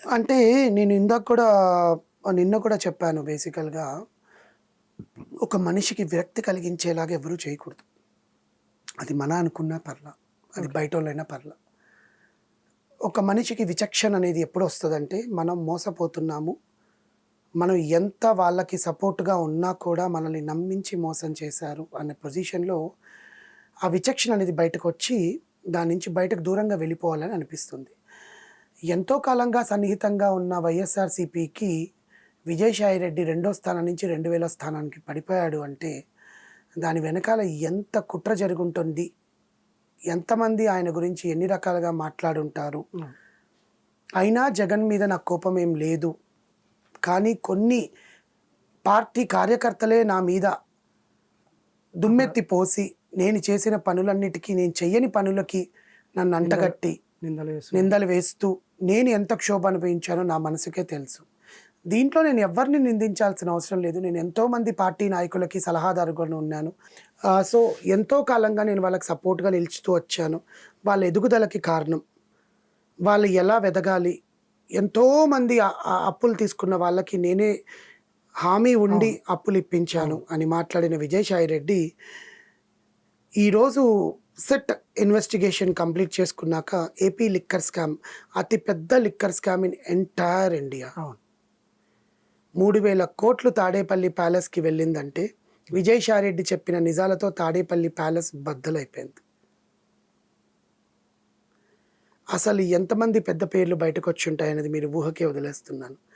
అంటే నేను ఇందాక కూడా నిన్న కూడా చెప్పాను బేసికల్‌గా ఒక మనిషికి విరక్తి కలిగించేలాగా ఎవరు చేయకూడదు. అది మన అనుకున్నా పర్లా. అది ఓకే. బయటోళ్ళైనా పర్లా. ఒక మనిషికి విచక్షణ అనేది ఎప్పుడొస్తదంటే మనం మోసపోతున్నాము. మనం ఎంత వాళ్ళకి సపోర్ట్‌గా ఉన్నా కూడా మనల్ని నమ్మించి మోసం చేశారు అనే పొజిషన్‌లో ఆ విచక్షణ అనేది బయటకొచ్చి దాని నుంచి బయటకు దూరంగా వెళ్ళిపోవాలని అనిపిస్తుంది. ఎంతో కాలంగా సన్నిహితంగా ఉన్న వైఎస్ఆర్‌సీపీకి విజయసాయిరెడ్డి రెండో స్థానం నుంచి 2000 స్థానానికి పడిపోయాడు అంటే, దాని వెనకాల ఎంత కుట్ర జరిగుంటుంది? ఎంతమంది ఆయన గురించి ఎన్ని రకాలుగా మాట్లాడుంటారు? హ్మ్. అయినా జగన్ మీద నాకు కోపమేం లేదు. కానీ కొన్ని పార్టీ కార్యకర్తలే నా మీద అక్కడ దుమ్మెత్తి పోసి, నేను చేసిన పనులన్నిటికి, నేను చెయ్యని పనులకి నన్ను నిందలు అంటగట్టి, నిందలు వేస్తున్నారు. నిందలు వేస్తూ, నేను ఎంత క్షోభ అనుభవించానో నా మనసుకే తెలుసు. దీంట్లో నేను ఎవ్వరిని నిందించాల్సిన అవసరం లేదు. నేను ఎంతోమంది పార్టీ నాయకులకి సలహాదారుగాను ఉన్నాను. సో, ఎంతో కాలంగా నేను వాళ్ళకి సపోర్ట్‌గా నిలుచుతూ వచ్చాను. వాళ్ళ ఎదుగుదలకి కారణం. వాళ్ళు ఎలా వెదగాలి? ఎంతోమంది అప్పులు తీసుకున్న వాళ్ళకి నేనే హామీ ఉండి అవును. అప్పులిప్పించాను అవును. అని మాట్లాడిన విజయసాయిరెడ్డి ఈరోజు సెట్ ఇన్వెస్టిగేషన్ కంప్లీట్ చేసుకున్నాక ఏపీ లిక్కర్ స్కామ్ అతి పెద్ద liquor scam in entire India. అవును. 3000 కోట్లు తాడేపల్లి ప్యాలెస్‌కి వెళ్ళిందంటే, విజయసాయిరెడ్డి చెప్పిన నిజాలతో తాడేపల్లి ప్యాలెస్ బద్దలైపోయింది. అసలు ఎంతమంది పెద్ద పేర్లు బయటకొచ్చుంటాయనేది మీరు ఊహకే వదిలేస్తున్నాను.